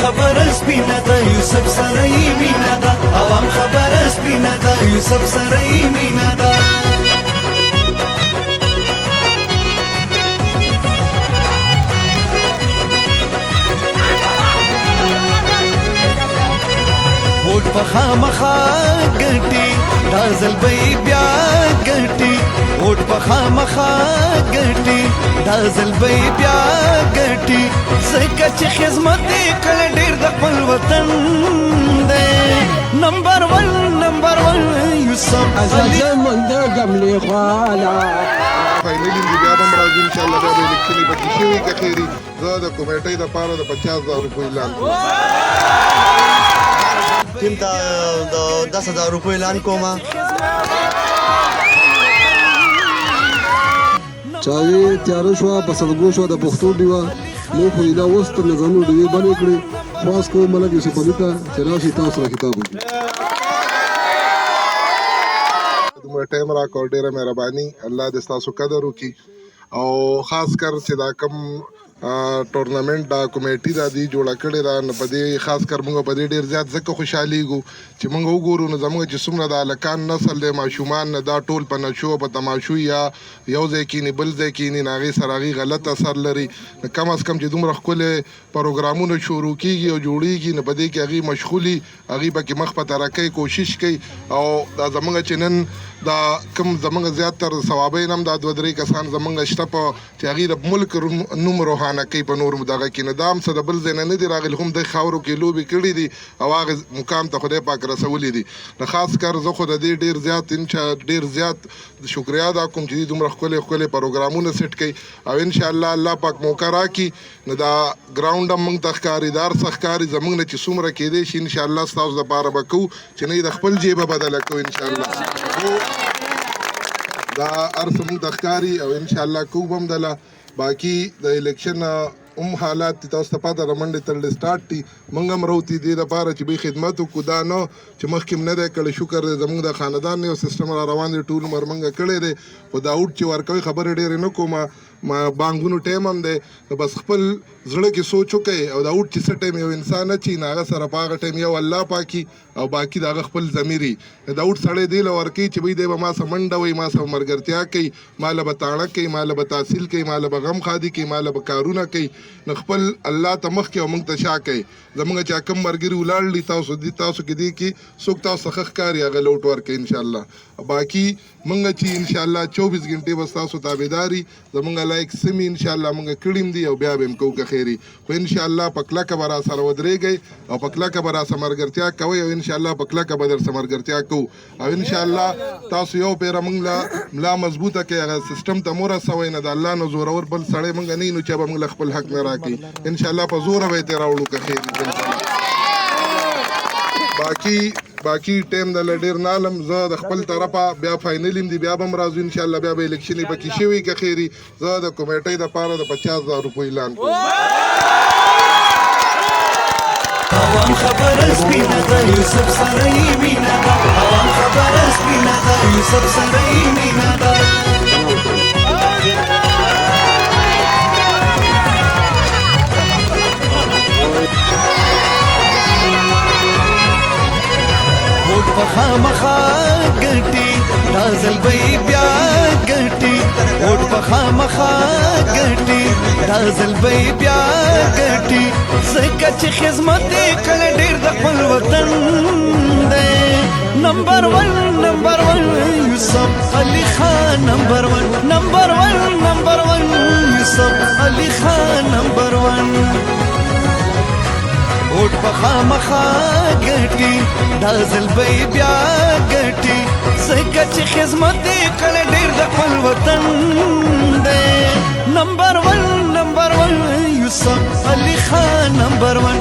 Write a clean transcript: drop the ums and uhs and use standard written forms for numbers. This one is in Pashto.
خبر سپینه ده یوسف سره یې مینه ده عوام خبر سپینه ده یوسف سره یې مینه ده ووټ په خامخا ګټي دا ځل به یې بیا ګټي ووټ په خامخا ګټي دا ځل به یې بیا ګټي ځکه چې خدمت یې کړی ډېر د خپل وطن دی نمبر ون یوسف علي گملی خوالا فاینلی دی بیا به راځي ان شاء الله بیا به الیکشنې پکې شوي که خیري زه د کمیټۍ دپاره د 50,000 روپۍ اعلان کوم ټیم ته د 10,000 روپۍ اعلان کوم چاوی تیاره شوه په سړګو شوه د پښتو ډیوه مو خو دا اوس تر نظامونو ډیوې بندې کړې خواست کوم ملک یوسف علي ته چې راشي تاسو سره کتاب وکړي دومره ټایم راکړ ډېره مهرباني الله دې ستاسو قدر وکړي او خاص کر چې دا کم ټورنمنټ دا کمیټي دا دی جوړه کړې ده نو په دې خاص کر موږ په دې ډېر زیات ځکه خوشحالېږو چې موږ وګورو نو زموږ چې څومره د هلکان نسل دی ماشومان نه دا ټول په نشو په تماشو یا یو ځای کښېني بل ځای کښېني نو هغې سره هغې غلط اثر لري نو کم از کم چې دومره ښکلې پروګرامونه شروع کېږي او جوړېږي نو په دې کې هغې مشغولي هغې پکې مخ په ترقۍ کوشش کوي او دا زموږ چې نن دا کوم زموږ زیاتره ثوابین هم دا 2-3 کسان زموږ شته په چې هغې د ملک نوم روښانه کوي په نور دغه کې نو دا هم څه د بل ځای نه نه دي راغلي هم د خاورو کې لوبې کړي دي او هغې مقام ته خدای پاک رسولي دي نو خاص کر زه خو د دې ډېر زیات شکریا ادا کوم چې دومره ښکلې پروګرامونه سیټ کوي او انشاءالله الله پاک موقع راکړي نو دا ګراونډ هم موږ ته ښکاري دا هر څه ښکاري زموږ نه چې څومره کېدی شي انشاءالله ستاسو دپاره به کوو چې نه یې د خپل جیبه بدله کوو انشاءالله دا هر څه موږ ته ښکاري او انشاءالله کوو به هم دله باقي د الیکشن هم حالات دي تاسو ته پته ده منډې تړلې سټارټ دي موږ هم روتي دې دپاره چې بی خدمت وکړو دا نه چې مخکې م نه دی کړی شکر دی زموږ د خاندان یو سیسټم را روان دی ټول عمر موږ کړی دی خو دا اوټ چې ورکوي خبرې ډېرې نه کوم بانګونو ټایم هم دی نو بس خپل زړه کې سوچ وکړئ او دا اوټ چې څه ټایم یو انسان اچي نو هغه سره په هغه ټایم یو الله پاکي او باقي د هغه خپل ضمیر وي دا اوټ سړی دې له ورکوي چې بھئی دی به ما سره منډه وایي ما سره ملګرتیا کوي ما له به تاڼه کوي ما له به تحصیل کوي ما له به غم خادي کوي ما له به کارونه کوي نو خپل الله ته مخکې او موږ ته شا کوي زموږ چې کم ملګري ولاړ دي تاسو کې دي کې څوک تاسو څخه ښکاري هغه لوټ ورکوي انشاءالله باقي موږ چې انشاءالله 24 غنټې به ستاسو تابعداري زموږ لایک سمي انشاءالله موږ کړي هم دي او بیا به هم کوو که خیري خو انشاءالله په کلکه به راسره ودرېږئ او په کلکه به راسره ملګرتیا کوئ او انشاءالله په کلکه به درسره ملګرتیا کوو او انشاءالله تاسو یو پیره موږ له ملا مضبوطه کوي هغه سیسټم ته مو رسوئ نه د الله نه زورور بل سړی موږ نه یو نو چې به موږ له خپل حق نه راکړي انشاءالله په زوره به یې ترې راوړو که خیر باقي ټایم د ډېر نه علم زه د خپل طرفه بیا فاینل دی بیا به هم راځو انشاءالله بیا به الیکشنې پکې شوي که خیري زه د کمیټۍ دپاره د 50,000 روپۍ اعلان کوم عوام خبر سپینه ده یوسف سره یې مینه ده عوام خبر سپینه ده یوسف سره یې مینه ده ووټ په خامخا ګټي دا ځل به یې بیا ګټي ووټ په خامخا ګټي دا ځل به یې بیا ګټي ځکه چې خدمت یې کړی ډېر د خپل وطن دی نمبر ون یوسف علي خان نمبر ون یوسف علي خان نمبر ون ووټ په خامخا ګټي دا ځل به یې بیا ګټي ځکه چې خدمت یې کړی ډېر د خپل وطن دی نمبر ون یوسف علي خان نمبر ون